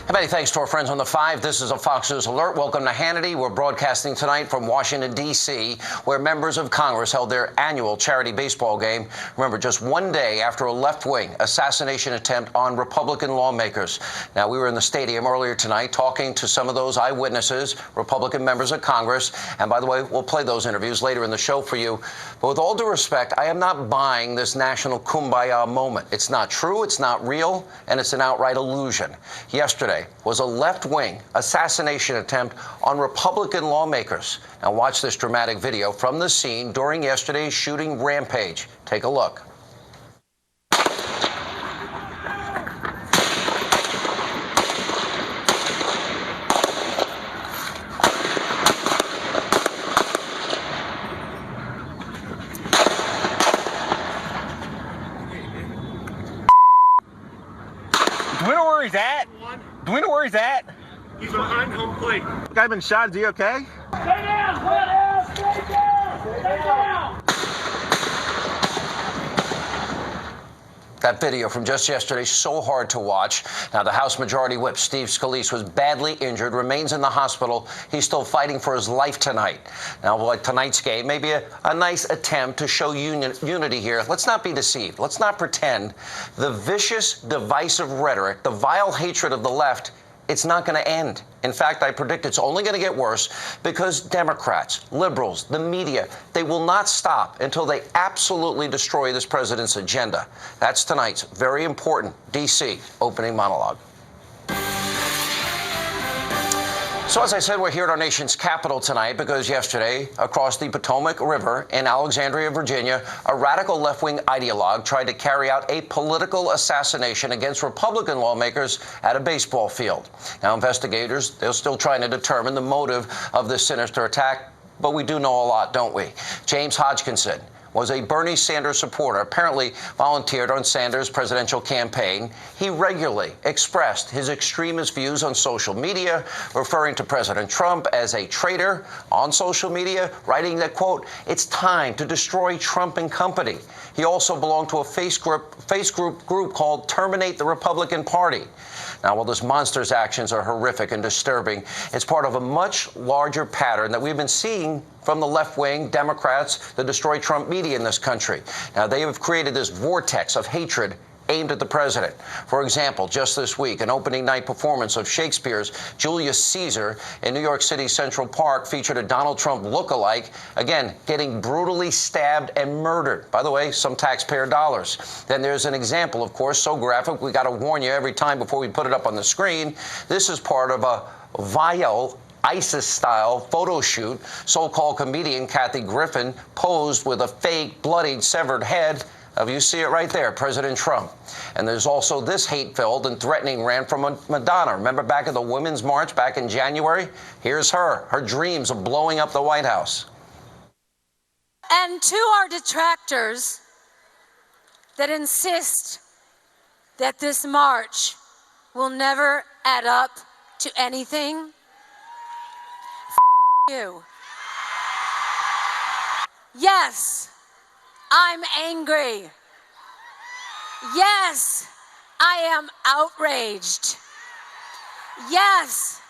Hey, many thanks to our friends on the 5. This is a Fox News Alert. Welcome to Hannity. We're broadcasting tonight from Washington, D.C., where members of Congress held their annual charity baseball game. Remember, just one day after a left-wing assassination attempt on Republican lawmakers. Now, we were in the stadium earlier tonight talking to some of those eyewitnesses, Republican members of Congress. And by the way, we'll play those interviews later in the show for you. But with all due respect, I am not buying this national kumbaya moment. It's not true, it's not real, and it's an outright illusion. Yesterday was a left-wing assassination attempt on Republican lawmakers. Now watch this dramatic video from the scene during yesterday's shooting rampage. Take a look. Do we know where he's at? Do we know where he's at? He's behind home plate. The guy been shot. Is he okay? Stay down! Stay down! Stay down! That video from just yesterday, so hard to watch. Now, the House Majority Whip, Steve Scalise, was badly injured, remains in the hospital. He's still fighting for his life tonight. Now, like tonight's game, maybe a nice attempt to show unity here. Let's not be deceived. Let's not pretend the vicious, divisive rhetoric, the vile hatred of the left, it's not going to end. In fact, I predict it's only going to get worse because Democrats, liberals, the media, they will not stop until they absolutely destroy this president's agenda. That's tonight's very important D.C. opening monologue. So as I said, we're here at our nation's capital tonight because yesterday, across the Potomac River in Alexandria, Virginia, a radical left-wing ideologue tried to carry out a political assassination against Republican lawmakers at a baseball field. Now, investigators, they're still trying to determine the motive of this sinister attack, but we do know a lot, don't we? James Hodgkinson was a Bernie Sanders supporter, apparently volunteered on Sanders' presidential campaign. He regularly expressed his extremist views on social media, referring to President Trump as a traitor on social media, writing that, quote, "It's time to destroy Trump and company." He also belonged to a Facebook group called Terminate the Republican Party. Now, while this monster's actions are horrific and disturbing, it's part of a much larger pattern that we've been seeing from the left-wing Democrats, the Destroy Trump media in this country. Now, they have created this vortex of hatred aimed at the president. For example, just this week, an opening night performance of Shakespeare's Julius Caesar in New York City's Central Park featured a Donald Trump lookalike, again, getting brutally stabbed and murdered. By the way, some taxpayer dollars. Then there's an example, of course, so graphic, we got to warn you every time before we put it up on the screen. This is part of a vile ISIS-style photo shoot. So-called comedian Kathy Griffin posed with a fake, bloodied, severed head of, you see it right there, President Trump. And there's also this hate-filled and threatening rant from Madonna. Remember back at the Women's March back in January? Here's her dreams of blowing up the White House. And to our detractors that insist that this march will never add up to anything, you. Yes, I'm angry. Yes, I am outraged. Yes,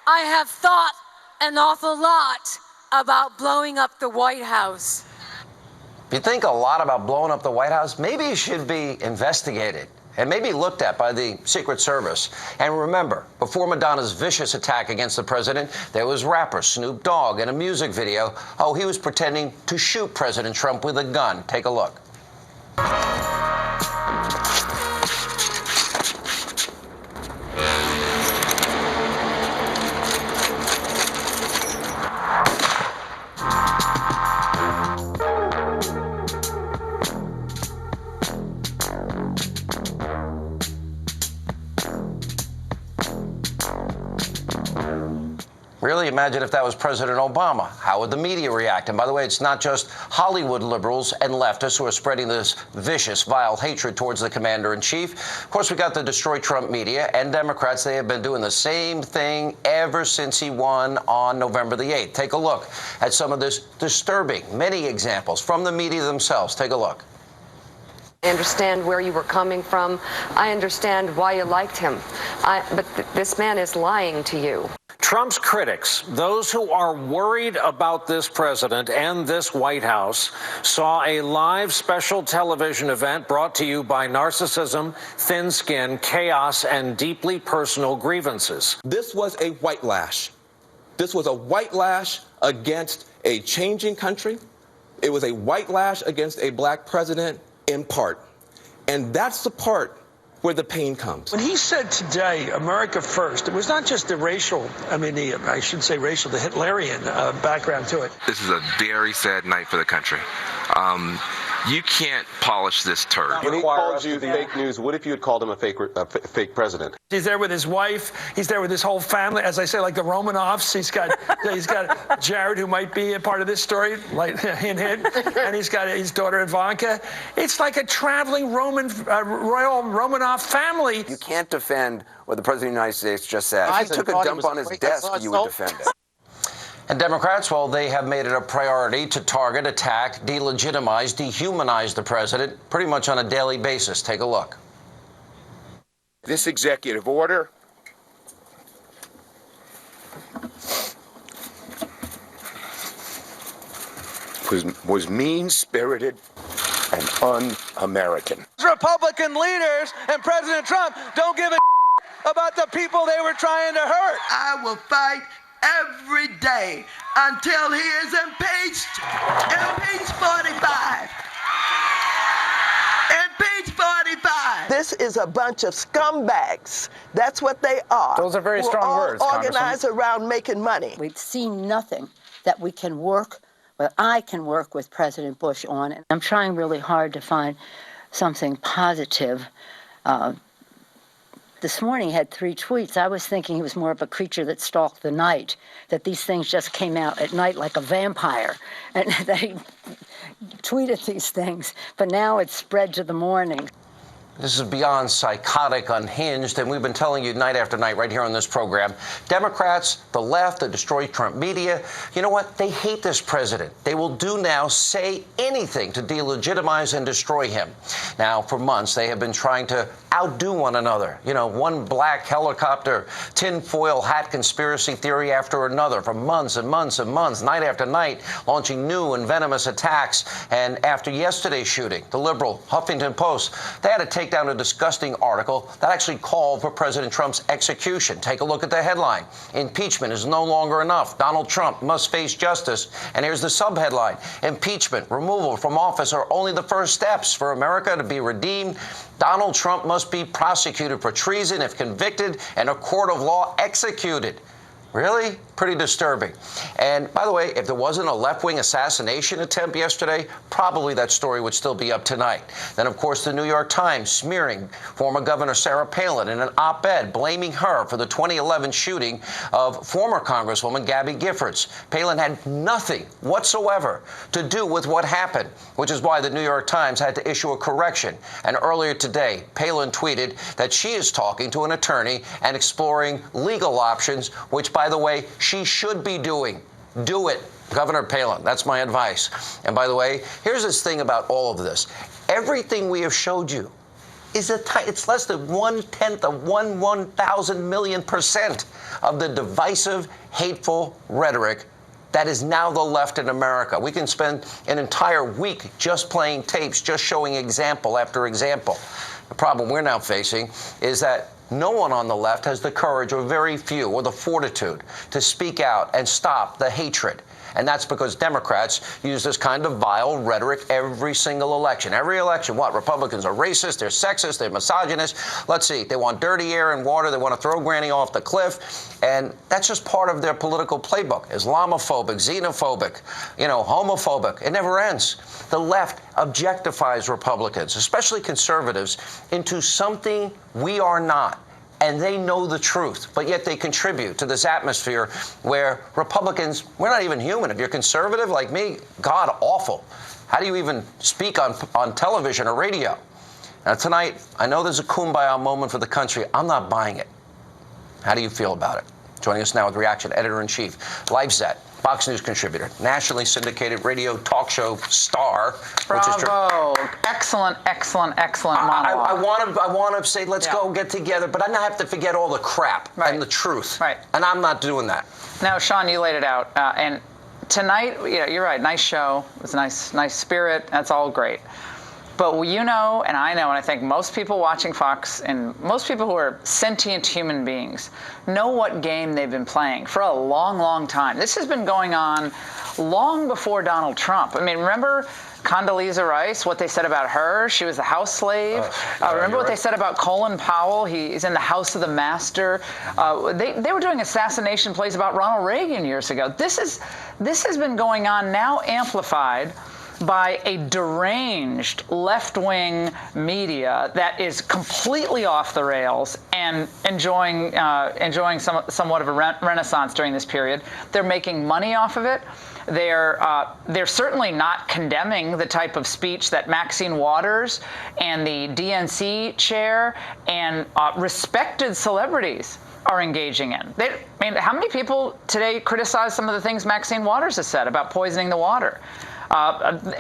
I have thought an awful lot about blowing up the White House. If you think a lot about blowing up the White House, maybe you should be investigated and maybe looked at by the Secret Service. And remember, before Madonna's vicious attack against the president, there was rapper Snoop Dogg in a music video. Oh, he was pretending to shoot President Trump with a gun. Take a look. Really? Imagine if that was President Obama. How would the media react? And by the way, it's not just Hollywood liberals and leftists who are spreading this vicious, vile hatred towards the commander-in-chief. Of course, we got the Destroy Trump media and Democrats. They have been doing the same thing ever since he won on November the 8th. Take a look at some of this disturbing, many examples from the media themselves. Take a look. I understand where you were coming from. I understand why you liked him. But this man is lying to you. Trump's critics, those who are worried about this president and this White House, saw a live special television event brought to you by narcissism, thin skin, chaos, and deeply personal grievances. This was a white lash. This was a white lash against a changing country. It was a white lash against a black president in part. And that's the part where the pain comes. When he said today, America first, it was not just the racial, I should say racial, the Hitlerian background to it. This is a very sad night for the country. You can't polish this turd. When he called you fake news, what if you had called him a fake president? He's there with his wife. He's there with his whole family. As I say, like the Romanovs. He's got Jared, who might be a part of this story, like hint, and he's got his daughter Ivanka. It's like a traveling royal Romanov family. You can't defend what the President of the United States just said. If he took a dump on his desk, you would defend it. And Democrats, well, they have made it a priority to target, attack, delegitimize, dehumanize the president pretty much on a daily basis. Take a look. This executive order was mean-spirited and un-American. Republican leaders and President Trump don't give a about the people they were trying to hurt. I will fight every day until he is impeached. Impeach 45. Impeach 45. This is a bunch of scumbags. That's what they are. Those are very strong words, organized around making money. We've seen nothing that we can work, well, I can work with President Bush on. And I'm trying really hard to find something positive. This morning he had 3 tweets. I was thinking he was more of a creature that stalked the night, that these things just came out at night like a vampire, and they tweeted these things, but now it's spread to the morning. This is beyond psychotic, unhinged, and we've been telling you night after night right here on this program. Democrats, the left, the destroy Trump media, you know what? They hate this president. They will do now, say anything to delegitimize and destroy him. Now, for months, they have been trying to outdo one another. You know, one black helicopter, tinfoil hat conspiracy theory after another for months and months and months, night after night, launching new and venomous attacks. And after yesterday's shooting, the liberal Huffington Post, they had to take down a disgusting article that actually called for President Trump's execution. Take a look at the headline. Impeachment is no longer enough. Donald Trump must face justice. And here's the subheadline. Impeachment, removal from office are only the first steps for America to be redeemed. Donald Trump must be prosecuted for treason if convicted and a court of law executed. Really? Pretty disturbing. And by the way, if there wasn't a left-wing assassination attempt yesterday, probably that story would still be up tonight. Then, of course, the New York Times smearing former Governor Sarah Palin in an op-ed blaming her for the 2011 shooting of former Congresswoman Gabby Giffords. Palin had nothing whatsoever to do with what happened, which is why the New York Times had to issue a correction. And earlier today, Palin tweeted that she is talking to an attorney and exploring legal options, which, by the way, she should be doing. Do it, Governor Palin. That's my advice. And by the way, here's this thing about all of this. Everything we have showed you is it's less than 1/10 of 1,000,000,000% of the divisive, hateful rhetoric that is now the left in America. We can spend an entire week just playing tapes, just showing example after example. The problem we're now facing is that no one on the left has the courage, or very few, or the fortitude to speak out and stop the hatred. And that's because Democrats use this kind of vile rhetoric every single election. Every election, what? Republicans are racist, they're sexist, they're misogynist. Let's see, they want dirty air and water, they want to throw Granny off the cliff. And that's just part of their political playbook. Islamophobic, xenophobic, homophobic. It never ends. The left objectifies Republicans, especially conservatives, into something we are not. And they know the truth, but yet they contribute to this atmosphere where Republicans, we're not even human. If you're conservative like me, God awful. How do you even speak on television or radio? Now tonight, I know there's a kumbaya moment for the country. I'm not buying it. How do you feel about it? Joining us now with Reaction Editor-in-Chief, LifeZette, Fox News contributor, nationally syndicated radio talk show star. Which is Bravo. Excellent monologue. I want to say, let's go get together, but I have to forget all the crap and the truth. Right. And I'm not doing that. Now, Sean, you laid it out. And tonight, you're right, nice show. It was nice spirit. That's all great. But you know, and I know, and I think most people watching Fox and most people who are sentient human beings know what game they've been playing for a long, long time. This has been going on long before Donald Trump. I mean, remember Condoleezza Rice, what they said about her? She was a house slave. Remember what they said about Colin Powell? He's in the house of the master. They were doing assassination plays about Ronald Reagan years ago. This has been going on, now amplified by a deranged left-wing media that is completely off the rails and enjoying somewhat of a renaissance during this period. They're making money off of it. They're certainly not condemning the type of speech that Maxine Waters and the DNC chair and respected celebrities are engaging in. I mean, how many people today criticize some of the things Maxine Waters has said about poisoning the water?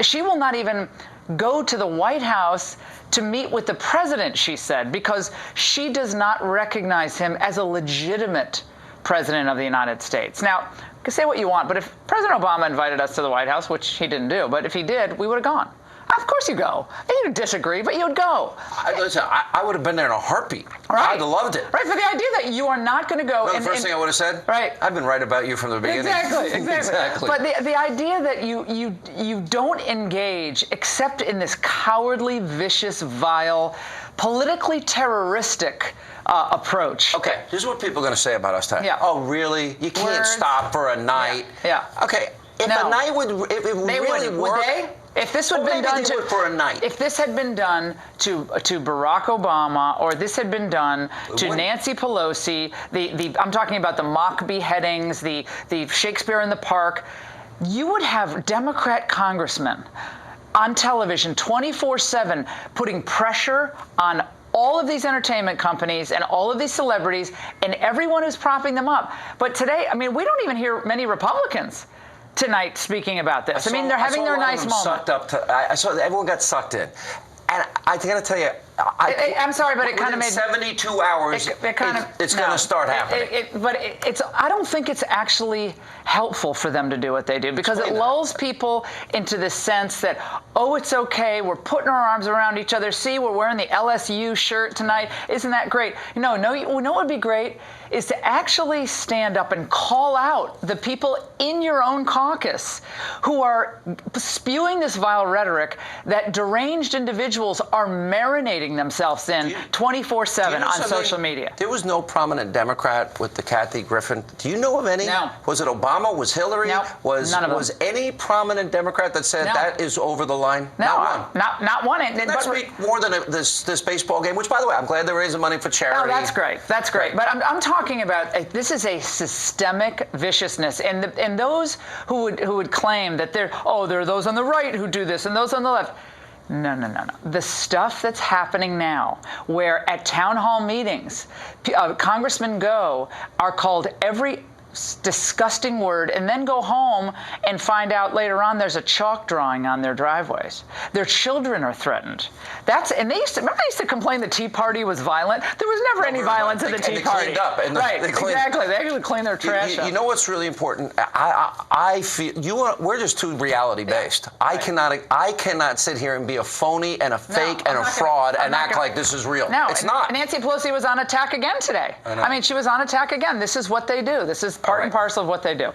She will not even go to the White House to meet with the president, she said, because she does not recognize him as a legitimate president of the United States. Now, you can say what you want, but if President Obama invited us to the White House, which he didn't do, but if he did, we would have gone. Of course you go. You disagree, but you'd go. Listen, I would have been there in a heartbeat. Right. I'd have loved it. Right, for the idea that you are not going to go. The first thing I would have said? Right. I've been right about you from the beginning. Exactly. But the idea that you don't engage except in this cowardly, vicious, vile, politically terroristic approach. Okay, this is what people are going to say about us tonight. Yeah. Oh, really? You can't stop for a night? Yeah. Okay, if a night would, if it really work, would they? If this had been done for a night. If this had been done to Barack Obama, or this had been done to Nancy Pelosi, I'm talking about the mock beheadings, the Shakespeare in the Park, you would have Democrat congressmen on television 24/7 putting pressure on all of these entertainment companies and all of these celebrities and everyone who's propping them up. But today, I mean, we don't even hear many Republicans tonight speaking about this. I mean, they're having their nice moment. Sucked up I saw everyone got sucked in. And I got to tell you, I'm sorry, but it kind of made 72 hours. It's going to start happening. I don't think it's actually helpful for them to do what they do, because it lulls people into this sense that, oh, it's okay, we're putting our arms around each other. See, we're wearing the LSU shirt tonight. Isn't that great? No, what would be great is to actually stand up and call out the people in your own caucus who are spewing this vile rhetoric that deranged individuals are marinating themselves in 24/7 on social media. There was no prominent Democrat with the Kathy Griffin. Do you know of any? No. Was it Obama? Was Hillary? No. None of them. Was any prominent Democrat that said that is over the line? No, not one. That speak more than this baseball game, which, by the way, I'm glad they're raising money for charity. Oh, that's great. That's great. But I'm talking about this is a systemic viciousness, and those who would claim that there are those on the right who do this and those on the left. No. The stuff that's happening now, where at town hall meetings, congressmen are called every disgusting word, and then go home and find out later on there's a chalk drawing on their driveways. Their children are threatened. And they used to complain the Tea Party was violent. There was never any violence at the Tea Party. Cleaned up. Exactly. They actually clean their trash up. You know what's really important? I feel we're just too reality based. I cannot sit here and be a phony and a fake and a fraud and act like this is real. No, it's not. Nancy Pelosi was on attack again today. I mean, she was on attack again. This is what they do. This is part and parcel of what they do.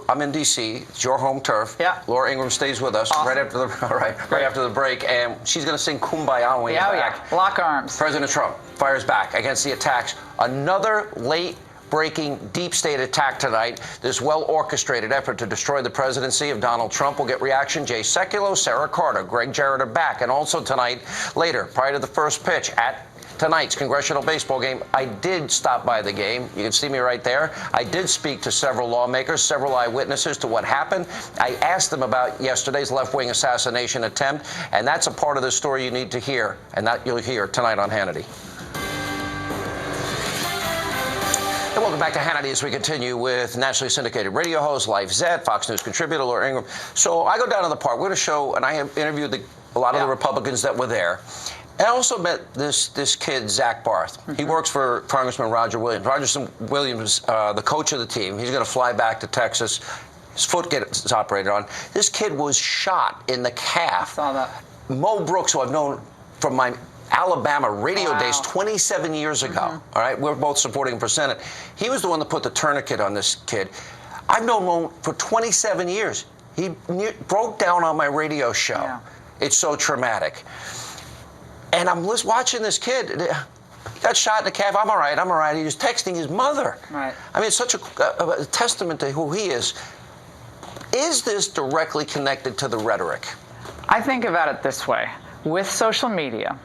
I'm in D.C. It's your home turf. Yeah. Laura Ingraham stays with us right after the break, and she's going to sing Kumbaya when we get back. Lock arms. President Trump fires back against the attacks. Another late-breaking deep state attack tonight. This well-orchestrated effort to destroy the presidency of Donald Trump will get reaction. Jay Sekulow, Sarah Carter, Greg Jarrett are back, and also tonight, later, prior to the first pitch at tonight's congressional baseball game, I did stop by the game. You can see me right there. I did speak to several lawmakers, several eyewitnesses to what happened. I asked them about yesterday's left-wing assassination attempt, and that's a part of the story you need to hear, and that you'll hear tonight on Hannity. And welcome back to Hannity as we continue with nationally syndicated radio host, Life Zed, Fox News contributor, Laura Ingraham. So I go down to the park. We're going to show, and I have interviewed a lot of the Republicans that were there. And I also met this kid, Zach Barth. He works for Congressman Roger Williams. Roger Williams, the coach of the team, he's going to fly back to Texas. His foot gets operated on. This kid was shot in the calf. I saw that. Mo Brooks, who I've known from my Alabama radio days 27 years ago. All right, we're both supporting him for Senate. He was the one that put the tourniquet on this kid. I've known Mo for 27 years. He broke down on my radio show. Yeah. It's so traumatic. And I'm watching this kid. He got shot in the calf. I'm all right. I'm all right. He was texting his mother. Right. I mean, it's such a testament to who he is. Is this directly connected to the rhetoric? I think about it this way. With social media,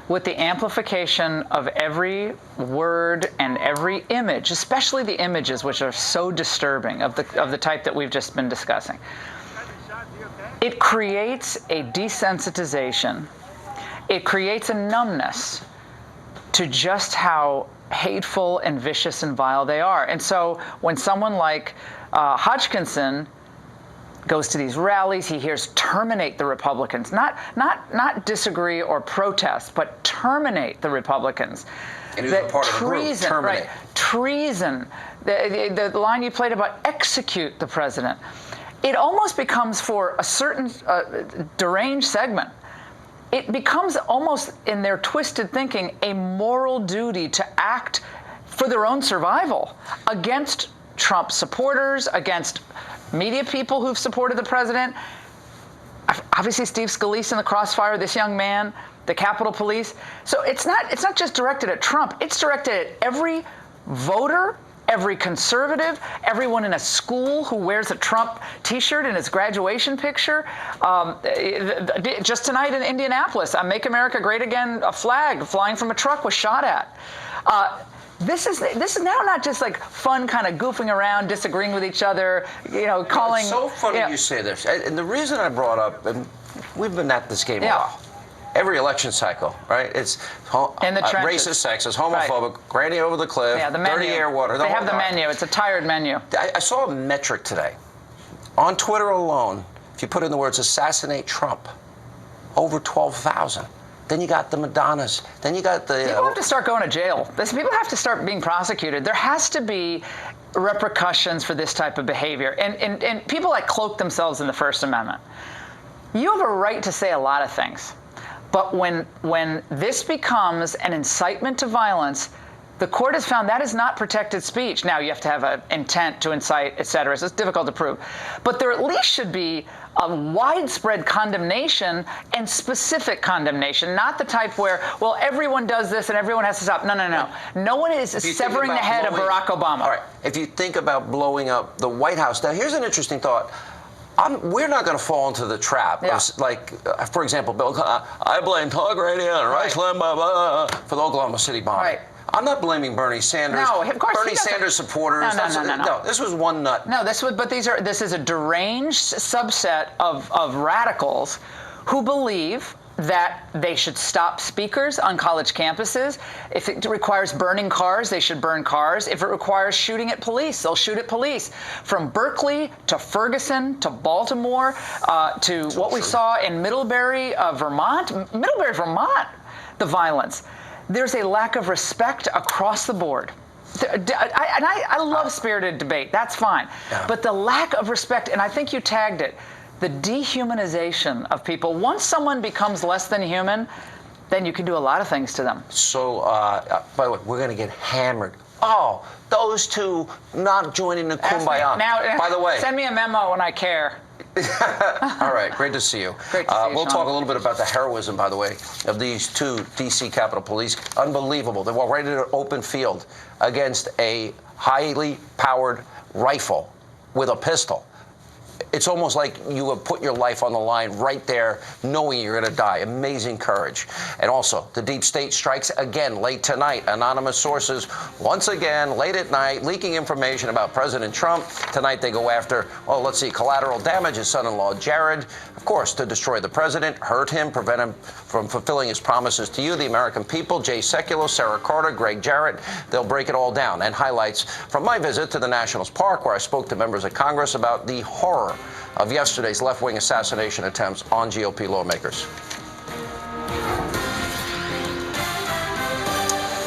with the amplification of every word and every image, especially the images which are so disturbing of the type that we've just been discussing, it creates a desensitization. It creates a numbness to just how hateful and vicious and vile they are. And so when someone like Hodgkinson goes to these rallies, he hears terminate the Republicans, not disagree or protest, but terminate the Republicans. And he was a part of the group, terminate. Right, treason, the line you played about execute the president. It almost becomes, for a certain deranged segment, it becomes almost, in their twisted thinking, a moral duty to act for their own survival against Trump supporters, against media people who've supported the president. Obviously, Steve Scalise in the crossfire, this young man, the Capitol Police. So it's not just directed at Trump. It's directed at every voter, every conservative, everyone in a school who wears a Trump T-shirt in his graduation picture. Just tonight in Indianapolis, Make America Great Again, a flag flying from a truck was shot at. This is now not just like fun kind of goofing around, disagreeing with each other, calling. It's so funny you say this. And the reason I brought up, and we've been at this game a while, every election cycle, right? It's in the trenches. Racist, sexist, homophobic, granny over the cliff, the menu. dirty air, water. They have the menu. It's a tired menu. I saw a metric today. On Twitter alone, if you put in the words assassinate Trump, over 12,000. Then you got the Madonnas. Then you got the... People have to start going to jail. People have to start being prosecuted. There has to be repercussions for this type of behavior. And people like cloak themselves in the First Amendment. You have a right to say a lot of things. But when this becomes an incitement to violence, the court has found that is not protected speech. Now, you have to have an intent to incite, et cetera. So it's difficult to prove. But there at least should be a widespread condemnation and specific condemnation, not the type where, well, everyone does this and everyone has to stop. No. No one is severing the head of Barack Obama. All right. If you think about blowing up the White House, now here's an interesting thought. We're not going to fall into the trap of, for example, Bill, I blame talk radio and Rice for the Oklahoma City bombing. Right. I'm not blaming Bernie Sanders. No, of course Bernie Sanders supporters. No. This was one nut. No, this is a deranged subset of radicals who believe that they should stop speakers on college campuses. If it requires burning cars, they should burn cars. If it requires shooting at police, they'll shoot at police. From Berkeley to Ferguson to Baltimore to what we saw in Middlebury, Vermont. Middlebury, Vermont, the violence. There's a lack of respect across the board. I love spirited debate. That's fine. Yeah. But the lack of respect, and I think you tagged it, the dehumanization of people. Once someone becomes less than human, then you can do a lot of things to them. So, by the way, we're going to get hammered. Oh, those two not joining the Kumbaya. Now, by the way, send me a memo when I care. All right, great to see you. Great to see you, we'll Sean. talk a little bit about the heroism, by the way, of these two D.C. Capitol Police. Unbelievable. They walked right into an open field against a highly powered rifle with a pistol. It's almost like you have put your life on the line right there, knowing you're going to die. Amazing courage. And also, the deep state strikes again late tonight. Anonymous sources, once again, late at night, leaking information about President Trump. Tonight they go after, well, let's see, collateral damage, his son-in-law, Jared. Of course, to destroy the president, hurt him, prevent him from fulfilling his promises to you, the American people. Jay Sekulow, Sarah Carter, Greg Jarrett. They'll break it all down. And highlights from my visit to the Nationals Park, where I spoke to members of Congress about the horror of yesterday's left-wing assassination attempts on GOP lawmakers.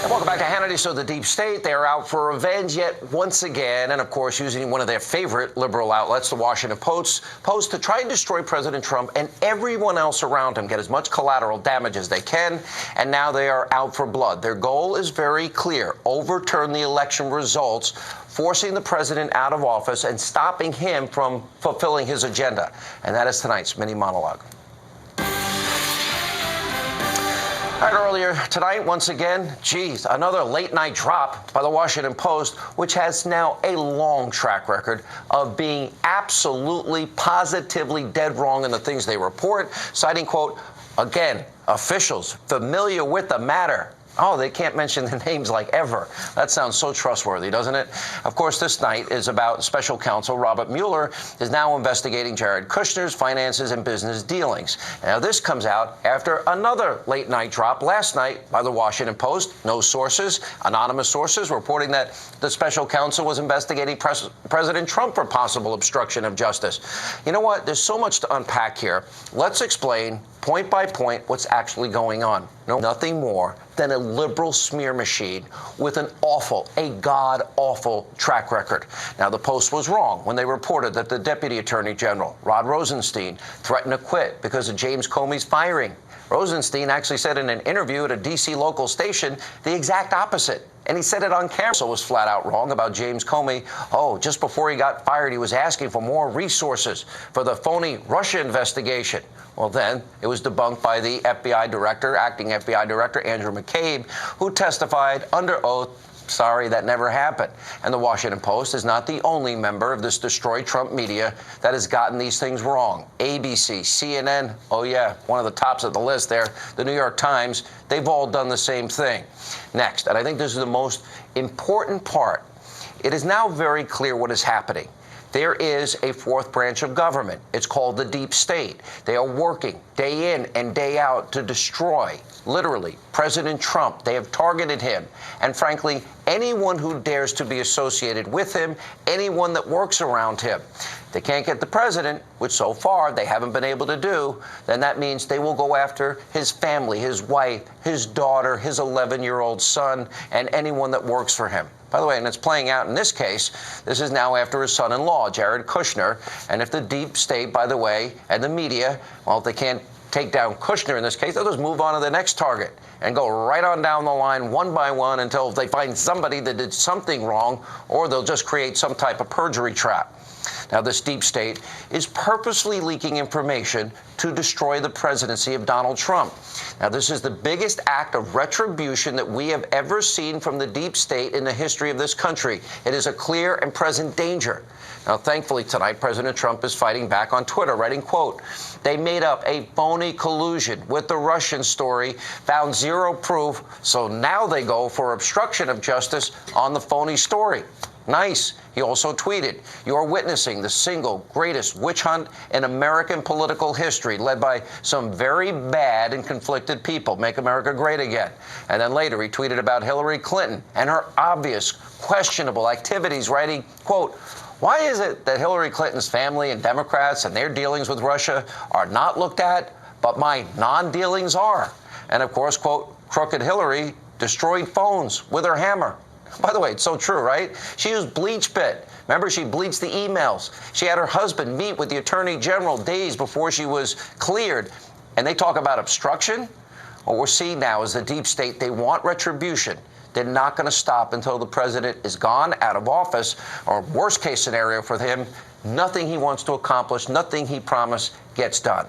And welcome back to Hannity. So the deep state, they are out for revenge yet once again, and of course using one of their favorite liberal outlets, the Washington Post, to try and destroy President Trump and everyone else around him, get as much collateral damage as they can, and now they are out for blood. Their goal is very clear: overturn the election results, forcing the president out of office and stopping him from fulfilling his agenda. And that is tonight's mini monologue. All right, earlier tonight, once again, another late-night drop by the Washington Post, which has now a long track record of being absolutely, positively dead wrong in the things they report, citing, quote, again, officials familiar with the matter. Oh, they can't mention the names like ever. That sounds so trustworthy, doesn't it? Of course, this night is about special counsel Robert Mueller is now investigating Jared Kushner's finances and business dealings. Now, this comes out after another late-night drop last night by the Washington Post. No sources, anonymous sources, reporting that the special counsel was investigating President Trump for possible obstruction of justice. You know what? There's so much to unpack here. Let's explain point by point what's actually going on. No, nothing more than a liberal smear machine with a god-awful track record. Now, the Post was wrong when they reported that the Deputy Attorney General, Rod Rosenstein, threatened to quit because of James Comey's firing. Rosenstein actually said in an interview at a D.C. local station the exact opposite. And he said it on camera. So was flat out wrong about James Comey. Oh, just before he got fired, he was asking for more resources for the phony Russia investigation. Well, then it was debunked by the FBI director, acting FBI director, Andrew McCabe, who testified under oath. Sorry, that never happened. And the Washington Post is not the only member of this destroyed Trump media that has gotten these things wrong. ABC, CNN, oh yeah, one of the tops of the list there, the New York Times, they've all done the same thing. Next, and I think this is the most important part, it is now very clear what is happening. There is a fourth branch of government. It's called the deep state. They are working day in and day out to destroy, literally, President Trump. They have targeted him. And frankly, anyone who dares to be associated with him, anyone that works around him. They can't get the president, which so far they haven't been able to do, then that means they will go after his family, his wife, his daughter, his 11-year-old son, and anyone that works for him. By the way, and it's playing out in this case, this is now after his son-in-law, Jared Kushner. And if the deep state, by the way, and the media, well, if they can't take down Kushner in this case, they'll just move on to the next target and go right on down the line one by one until they find somebody that did something wrong, or they'll just create some type of perjury trap. Now, this deep state is purposely leaking information to destroy the presidency of Donald Trump. Now, this is the biggest act of retribution that we have ever seen from the deep state in the history of this country. It is a clear and present danger. Now, thankfully, tonight, President Trump is fighting back on Twitter, writing, quote, they made up a phony collusion with the Russian story, found zero proof, so now they go for obstruction of justice on the phony story. Nice. He also tweeted, you are witnessing the single greatest witch hunt in American political history, led by some very bad and conflicted people. Make America great again. And then later he tweeted about Hillary Clinton and her obvious questionable activities, writing, quote, why is it that Hillary Clinton's family and Democrats and their dealings with Russia are not looked at, but my non-dealings are? And of course, quote, crooked Hillary destroyed phones with her hammer. By the way, it's so true, right? She used bleach pit. Remember, she bleached the emails. She had her husband meet with the attorney general days before she was cleared. And they talk about obstruction. What we're seeing now is the deep state. They want retribution. They're not going to stop until the president is gone, out of office, or worst case scenario for him, nothing he wants to accomplish, nothing he promised gets done.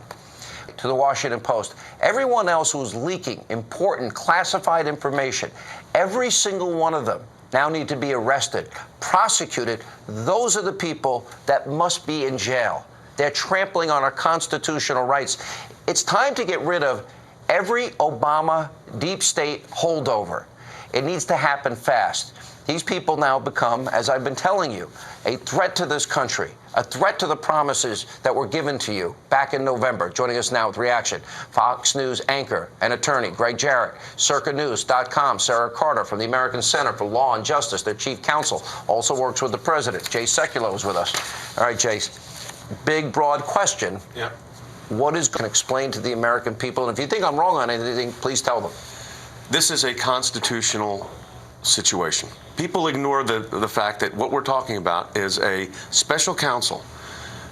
To the Washington Post, everyone else who's leaking important classified information, every single one of them now need to be arrested, prosecuted. Those are the people that must be in jail. They're trampling on our constitutional rights. It's time to get rid of every Obama deep state holdover. It needs to happen fast. These people now become, as I've been telling you, a threat to this country, a threat to the promises that were given to you back in November. Joining us now with reaction, Fox News anchor and attorney Greg Jarrett, CircaNews.com, Sarah Carter from the American Center for Law and Justice, their chief counsel, also works with the president. Jay Sekulow is with us. All right, Jay, big, broad question. Yeah. What is going to explain to the American people? And if you think I'm wrong on anything, please tell them. This is a constitutional situation. People ignore the fact that what we're talking about is a special counsel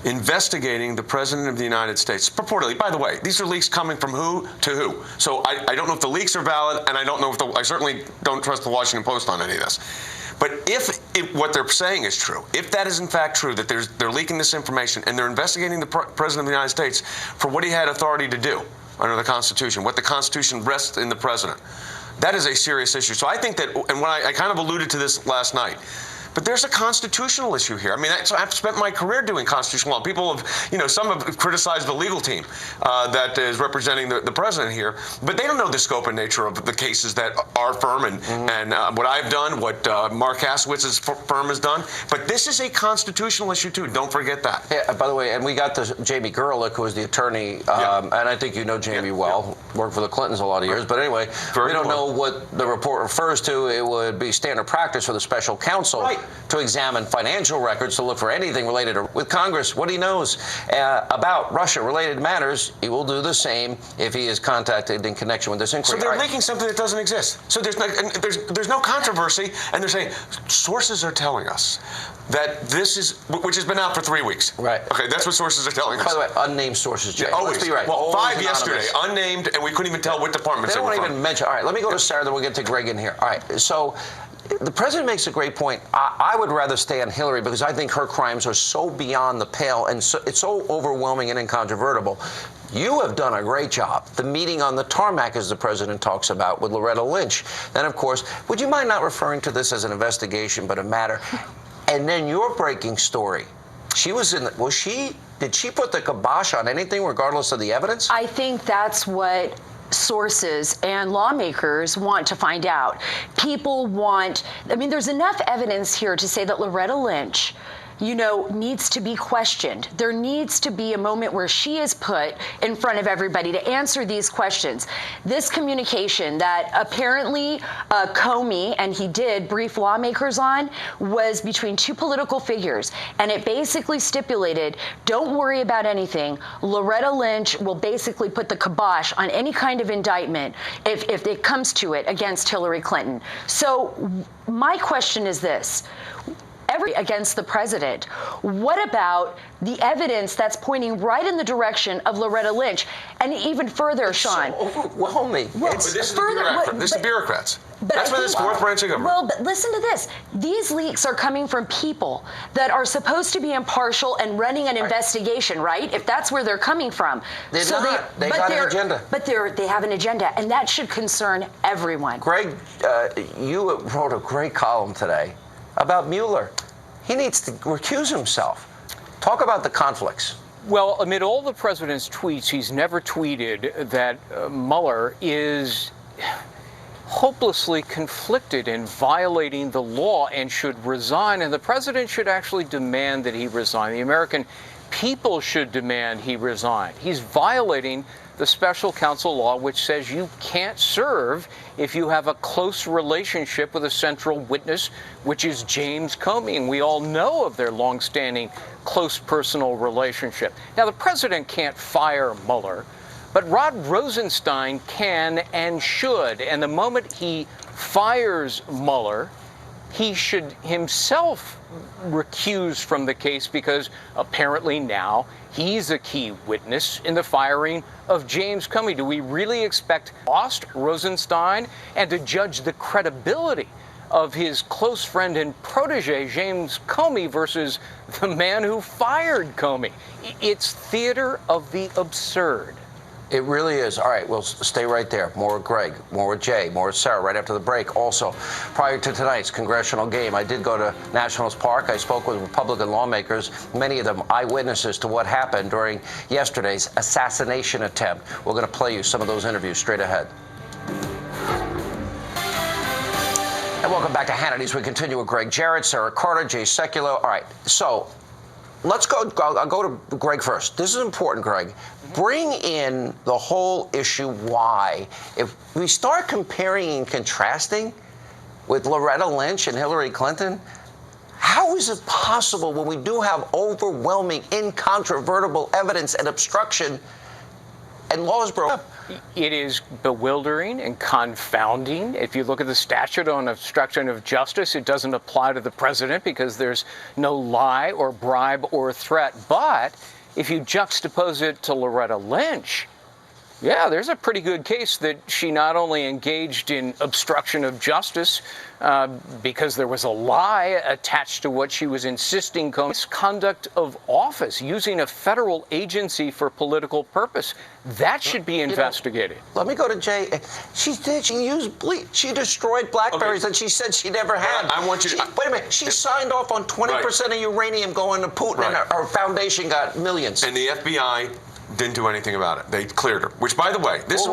investigating the President of the United States. Purportedly, by the way, these are leaks coming from who to who. So I don't know if the leaks are valid, and I don't know if I certainly don't trust the Washington Post on any of this. But if what they're saying is true, if that is in fact true, that they're leaking this information and they're investigating the President of the United States for what he had authority to do under the Constitution, what the Constitution rests in the President, that is a serious issue. So I think that, and when I kind of alluded to this last night, but there's a constitutional issue here. I mean, I've spent my career doing constitutional law. People have, some have criticized the legal team that is representing the president here, but they don't know the scope and nature of the cases that our firm and what I've done, what Mark Hasowitz's firm has done. But this is a constitutional issue, too. Don't forget that. Yeah, by the way, and we got this Jamie Gerlich, who is the attorney, and I think you know Jamie well, worked for the Clintons a lot of years. But anyway, we don't know what the report refers to. It would be standard practice for the special counsel to examine financial records to look for anything related with Congress. What he knows about Russia-related matters, he will do the same if he is contacted in connection with this inquiry. So they're leaking something that doesn't exist. So there's no controversy, and they're saying sources are telling us that this is, which has been out for 3 weeks. Right. Okay, that's what sources are telling us. By the way, unnamed sources, Jay. Yeah, always. Let's be right. Well, always 5 yesterday, unnamed, and we couldn't even tell what departments they they were won't from. even mention. All right, let me go to Sarah, then we'll get to Greg in here. All right, so the president makes a great point. I would rather stay on Hillary because I think her crimes are so beyond the pale and it's so overwhelming and incontrovertible. You have done a great job. The meeting on the tarmac, as the president talks about, with Loretta Lynch. Then, of course, would you mind not referring to this as an investigation, but a matter? And then your breaking story. She was in. Did she put the kibosh on anything, regardless of the evidence? I think that's what sources and lawmakers want to find out. People want, there's enough evidence here to say that Loretta Lynch, needs to be questioned. There needs to be a moment where she is put in front of everybody to answer these questions. This communication that apparently Comey, and he did brief lawmakers on, was between two political figures. And it basically stipulated, don't worry about anything. Loretta Lynch will basically put the kibosh on any kind of indictment if it comes to it against Hillary Clinton. So my question is this. Against the president. What about the evidence that's pointing right in the direction of Loretta Lynch? And even further, Sean. So overwhelming. Well, but this is the bureaucrats. That's why this fourth branch of government. Well, but listen to this. These leaks are coming from people that are supposed to be impartial and running an investigation, right? If that's where they're coming from. They got an agenda. But they have an agenda, and that should concern everyone. Greg, you wrote a great column today about Mueller. He needs to recuse himself. Talk about the conflicts. Well, amid all the president's tweets, he's never tweeted that Mueller is hopelessly conflicted in violating the law and should resign. And the president should actually demand that he resign. The American people should demand he resign. He's violating the special counsel law, which says you can't serve if you have a close relationship with a central witness, which is James Comey. And we all know of their longstanding close personal relationship. Now, the president can't fire Mueller, but Rod Rosenstein can and should. And the moment he fires Mueller, he should himself recuse from the case because apparently now he's a key witness in the firing of James Comey. Do we really expect lost Rosenstein and to judge the credibility of his close friend and protege, James Comey, versus the man who fired Comey? It's theater of the absurd. It really is. All right, well, stay right there. More with Greg, more with Jay, more with Sarah right after the break. Also, prior to tonight's congressional game, I did go to Nationals Park. I spoke with Republican lawmakers, many of them eyewitnesses to what happened during yesterday's assassination attempt. We're going to play you some of those interviews straight ahead. And welcome back to Hannity's. We continue with Greg Jarrett, Sarah Carter, Jay Sekulow. All right, so let's go. I'll go to Greg first. This is important, Greg. Bring in the whole issue why. If we start comparing and contrasting with Loretta Lynch and Hillary Clinton, how is it possible when we do have overwhelming, incontrovertible evidence and obstruction and laws broken? It is bewildering and confounding. If you look at the statute on obstruction of justice, it doesn't apply to the president because there's no lie or bribe or threat. But if you juxtapose it to Loretta Lynch, yeah, there's a pretty good case that she not only engaged in obstruction of justice because there was a lie attached to what she was insisting on, misconduct of office, using a federal agency for political purpose. That should be investigated. Let me go to Jay. She did. She used bleach. She destroyed blackberries that she said she never had. I want you to... Wait a minute. She signed off on 20% of uranium going to Putin, and her foundation got millions. And the FBI didn't do anything about it. They cleared her. Which, by the way, this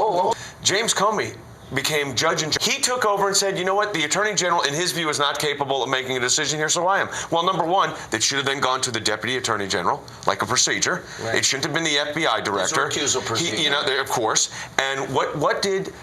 James Comey became judge and he took over and said, you know what, the Attorney General, in his view, is not capable of making a decision here, so I am. Well, number one, that should have then gone to the Deputy Attorney General, like a procedure. Right. It shouldn't have been the FBI director. Recusal procedure. Of course. And what did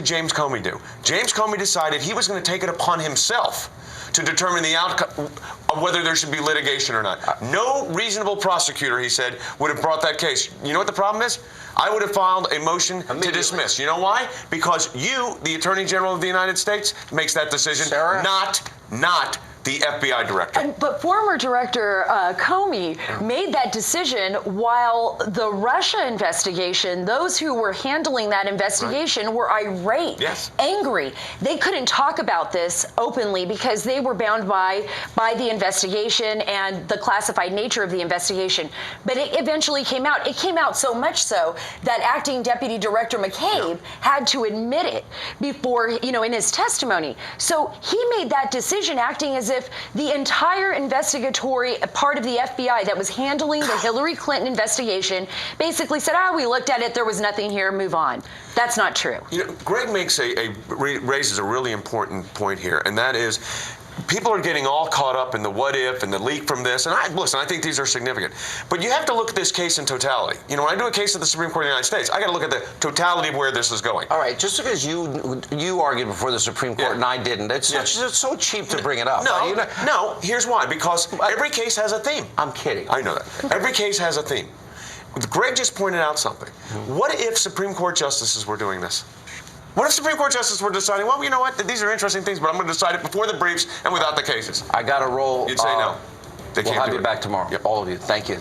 James Comey do? James Comey decided he was going to take it upon himself to determine the outcome of whether there should be litigation or not. No reasonable prosecutor, he said, would have brought that case. You know what the problem is? I would have filed a motion to dismiss. You know why? Because you, the Attorney General of the United States, makes that decision, Sarah? not the FBI director. But former Director Comey made that decision while the Russia investigation, those who were handling that investigation were irate, angry. They couldn't talk about this openly because they were bound by the investigation and the classified nature of the investigation. But it eventually came out. It came out so much so that Acting Deputy Director McCabe had to admit it before, in his testimony. So he made that decision acting as if the entire investigatory part of the FBI that was handling the Hillary Clinton investigation basically said, we looked at it, there was nothing here, move on. That's not true. Greg makes raises a really important point here, and that is, people are getting all caught up in the what if and the leak from this. And I think these are significant. But you have to look at this case in totality. When I do a case at the Supreme Court of the United States, I got to look at the totality of where this is going. All right, just because you argued before the Supreme Court and I didn't, it's so cheap to bring it up. No, here's why. Because every case has a theme. I'm kidding. I know that. Every case has a theme. Greg just pointed out something. What if Supreme Court justices were doing this? What if Supreme Court justices were deciding, well, you know what, these are interesting things, but I'm going to decide it before the briefs and without the cases? I got to roll. You'd say no. They we'll can't have do you it. back tomorrow, all of you. Thank you.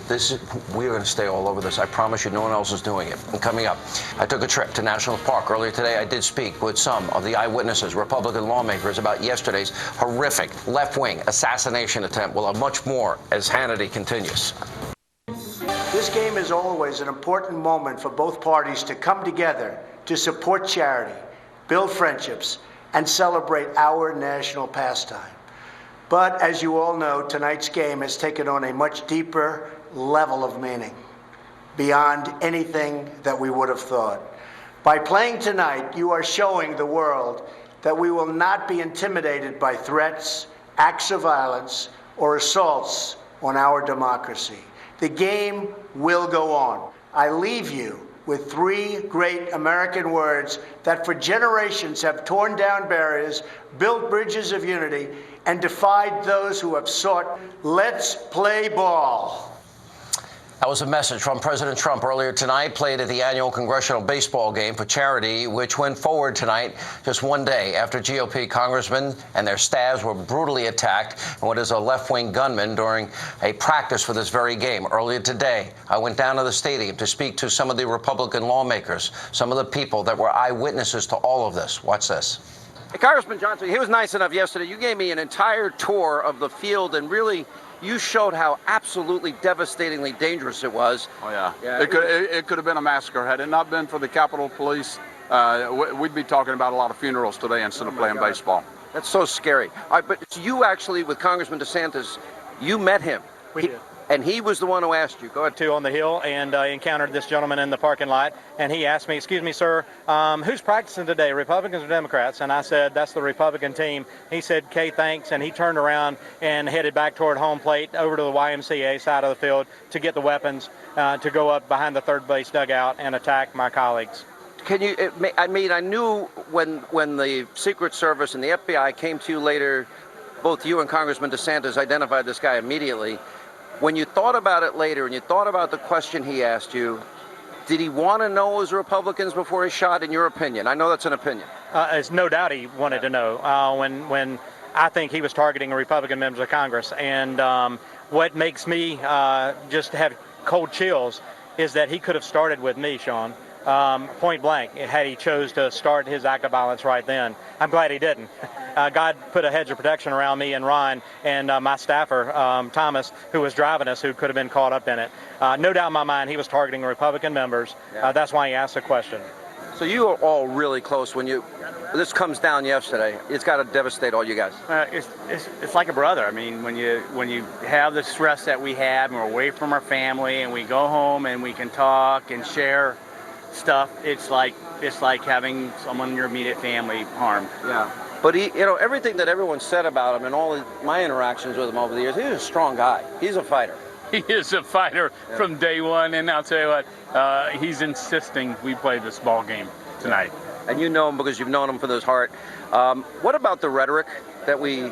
We are going to stay all over this. I promise you, no one else is doing it. And coming up, I took a trip to National Park earlier today. I did speak with some of the eyewitnesses, Republican lawmakers, about yesterday's horrific left-wing assassination attempt. We'll have much more as Hannity continues. This game is always an important moment for both parties to come together to support charity, build friendships, and celebrate our national pastime. But as you all know, tonight's game has taken on a much deeper level of meaning, beyond anything that we would have thought. By playing tonight, you are showing the world that we will not be intimidated by threats, acts of violence, or assaults on our democracy. The game will go on. I leave you with three great American words that for generations have torn down barriers, built bridges of unity, and defied those who have sought, let's play ball. That was a message from President Trump earlier tonight, played at the annual congressional baseball game for charity, which went forward tonight just one day after GOP congressmen and their staffs were brutally attacked in what is a left-wing gunman during a practice for this very game. Earlier today, I went down to the stadium to speak to some of the Republican lawmakers, some of the people that were eyewitnesses to all of this. Watch this. Hey, Congressman Johnson, he was nice enough yesterday. You gave me an entire tour of the field, and really, you showed how absolutely devastatingly dangerous it was. Oh, yeah. It could have been a massacre. Had it not been for the Capitol Police, we'd be talking about a lot of funerals today instead of playing baseball. That's so scary. All right, but you actually, with Congressman DeSantis, you met him. We did. And he was the one who asked you. Go ahead. On the Hill, and encountered this gentleman in the parking lot, and he asked me, excuse me, sir, who's practicing today, Republicans or Democrats? And I said, that's the Republican team. He said, Kay, thanks, and he turned around and headed back toward home plate over to the YMCA side of the field to get the weapons to go up behind the third base dugout and attack my colleagues. Can you, I mean, I knew when the Secret Service and the FBI came to you later, both you and Congressman DeSantis identified this guy immediately. When you thought about it later and you thought about the question he asked you, did he want to know it was Republicans before he shot, in your opinion? I know that's an opinion. There's no doubt he wanted to know when I think he was targeting Republican members of Congress. And what makes me just have cold chills is that he could have started with me, Sean. Point blank, had he chose to start his act of violence right then. I'm glad he didn't. God put a hedge of protection around me and Ron and my staffer, Thomas, who was driving us, who could have been caught up in it. No doubt in my mind he was targeting Republican members. That's why he asked the question. So you are all really close when this comes down yesterday. It's got to devastate all you guys. It's like a brother. I mean, when you have the stress that we have and we're away from our family and we go home and we can talk and share stuff, it's like having someone in your immediate family harmed. Yeah. But he, everything that everyone said about him and all my interactions with him over the years, he's a strong guy. He's a fighter. He is a fighter from day one, and I'll tell you what, he's insisting we play this ball game tonight. And you know him because you've known him from his heart. What about the rhetoric that we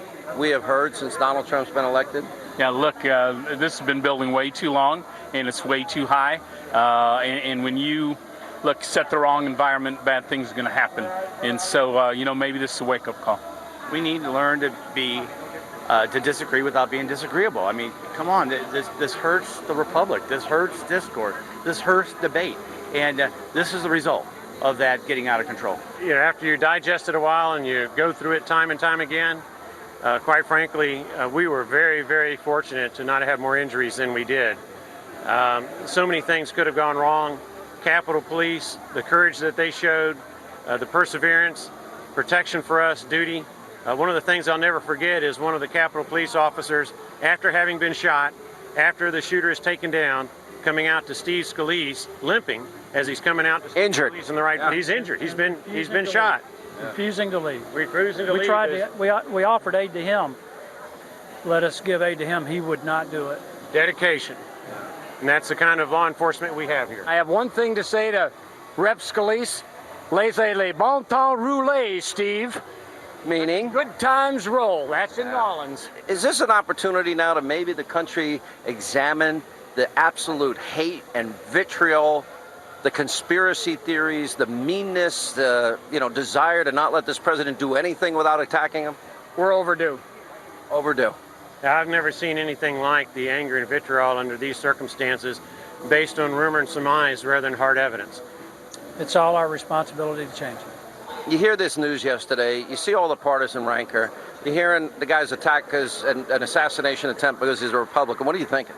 have heard since Donald Trump's been elected? Yeah, look, this has been building way too long, and it's way too high. And when you set the wrong environment, bad things are going to happen. And so, maybe this is a wake-up call. We need to learn to to disagree without being disagreeable. I mean, come on, this hurts the Republic. This hurts discord. This hurts debate. And this is the result of that getting out of control. After you digest it a while and you go through it time and time again, quite frankly, we were very, very fortunate to not have more injuries than we did. So many things could have gone wrong. Capitol Police, the courage that they showed, the perseverance, protection for us, duty. One of the things I'll never forget is one of the Capitol Police officers, after having been shot, after the shooter is taken down, coming out to Steve Scalise, limping as he's coming out to Steve injured. Scalise in the right. Yeah. He's injured. He's been shot. Refusing to leave. Refusing to leave. We offered aid to him. Let us give aid to him. He would not do it. Dedication. And that's the kind of law enforcement we have here. I have one thing to say to Rep. Scalise. Laissez les bon temps rouler, Steve. Meaning? Good times roll. That's in Nolans. Is this an opportunity now to maybe the country examine the absolute hate and vitriol, the conspiracy theories, the meanness, the desire to not let this president do anything without attacking him? We're overdue. Overdue. I've never seen anything like the anger and vitriol under these circumstances based on rumor and surmise rather than hard evidence. It's all our responsibility to change it. You hear this news yesterday, you see all the partisan rancor, you're hearing the guy's attack because an assassination attempt because he's a Republican. What are you thinking?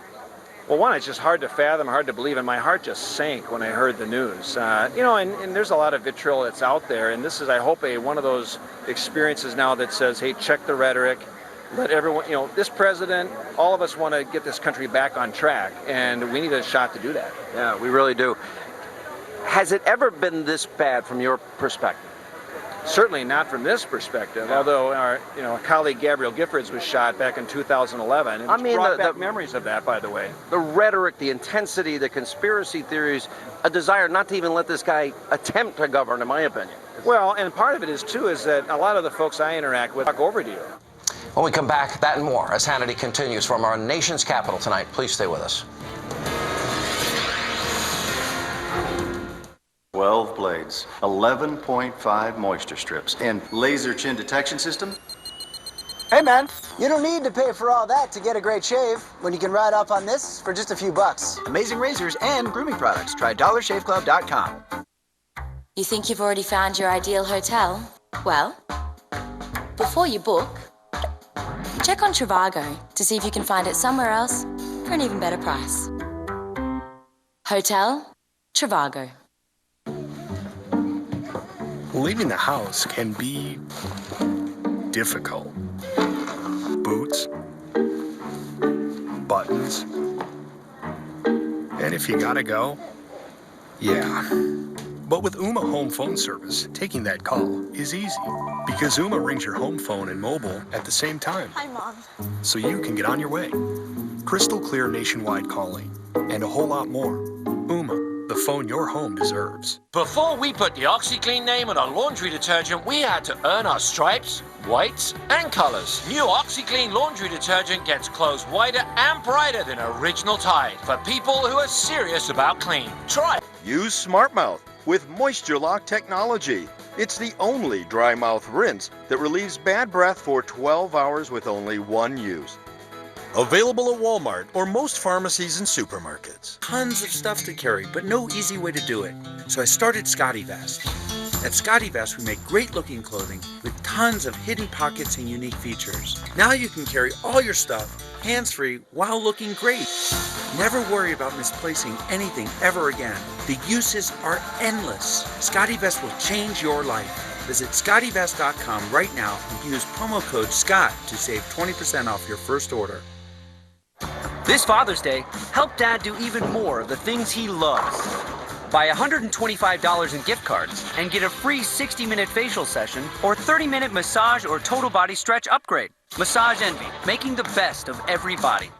Well, one, it's just hard to fathom, hard to believe, and my heart just sank when I heard the news. And there's a lot of vitriol that's out there, and this is, I hope, one of those experiences now that says, hey, check the rhetoric, let everyone, this president, all of us want to get this country back on track, and we need a shot to do that. Yeah, we really do. Has it ever been this bad from your perspective? Certainly not from this perspective, although our colleague Gabrielle Giffords was shot back in 2011. And brought back memories of that, by the way. The rhetoric, the intensity, the conspiracy theories, a desire not to even let this guy attempt to govern, in my opinion. Well, and part of it is, too, is that a lot of the folks I interact with talk over to you. When we come back, that and more as Hannity continues from our nation's capital tonight. Please stay with us. 12 blades, 11.5 moisture strips, and laser chin detection system. Hey man, you don't need to pay for all that to get a great shave when you can ride off on this for just a few bucks. Amazing razors and grooming products. Try DollarShaveClub.com. You think you've already found your ideal hotel? Well, Before you book, check on Trivago to see if you can find it somewhere else for an even better price. Hotel Trivago. Leaving the house can be difficult. Boots, buttons, and if you gotta go, yeah. But with Ooma Home Phone Service, taking that call is easy because Ooma rings your home phone and mobile at the same time. Hi, Mom. So you can get on your way. Crystal clear nationwide calling and a whole lot more. Ooma, the phone your home deserves. Before we put the OxyClean name on our laundry detergent, we had to earn our stripes, whites, and colors. New OxyClean laundry detergent gets clothes whiter and brighter than original Tide for people who are serious about clean. Try it. Use Smart Mouth with Moisture Lock technology. It's the only dry mouth rinse that relieves bad breath for 12 hours with only one use. Available at Walmart or most pharmacies and supermarkets. Tons of stuff to carry, but no easy way to do it. So I started Scotty-Vest. At Scotty-Vest, we make great-looking clothing with tons of hidden pockets and unique features. Now you can carry all your stuff hands-free while looking great. Never worry about misplacing anything ever again. The uses are endless. Scotty-Vest will change your life. Visit scottybest.com right now and use promo code SCOTT to save 20% off your first order. This Father's Day, help Dad do even more of the things he loves. Buy $125 in gift cards and get a free 60-minute facial session or 30-minute massage or total body stretch upgrade. Massage Envy, making the best of every body.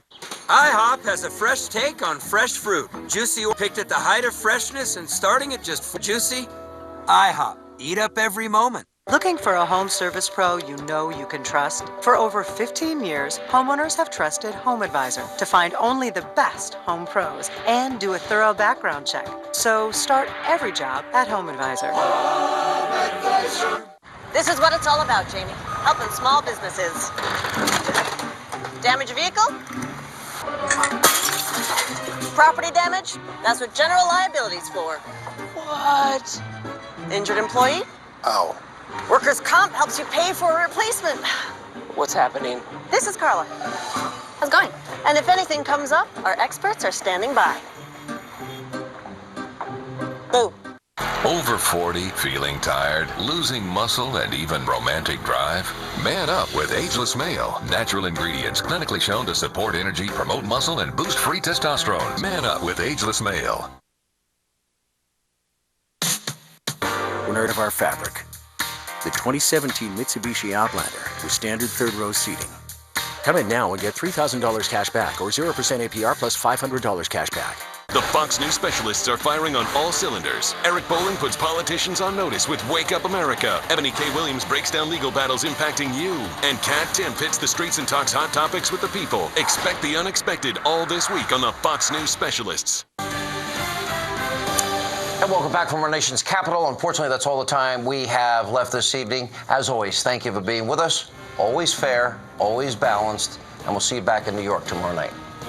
IHOP has a fresh take on fresh fruit. Juicy or picked at the height of freshness and starting at just juicy. IHOP, eat up every moment. Looking for a home service pro you know you can trust? For over 15 years, homeowners have trusted HomeAdvisor to find only the best home pros and do a thorough background check. So start every job at HomeAdvisor. This is what it's all about, Jamie. Helping small businesses. Damage a vehicle? Property damage? That's what general liability's for. What? Injured employee? Ow. Workers' comp helps you pay for a replacement. What's happening? This is Carla. How's it going? And if anything comes up, our experts are standing by. Boo. Over 40, feeling tired, losing muscle, and even romantic drive? Man up with Ageless Male. Natural ingredients clinically shown to support energy, promote muscle, and boost free testosterone. Man up with Ageless Male. We're nerd of our fabric. The 2017 Mitsubishi Outlander with standard third row seating. Come in now and get $3,000 cash back or 0% APR plus $500 cash back. The Fox News specialists are firing on all cylinders. Eric Bolling puts politicians on notice with Wake Up America. Ebony K. Williams breaks down legal battles impacting you. And Kat Timp hits the streets and talks hot topics with the people. Expect the unexpected all this week on the Fox News specialists. And welcome back from our nation's capital. Unfortunately, that's all the time we have left this evening. As always, thank you for being with us. Always fair, always balanced, and we'll see you back in New York tomorrow night.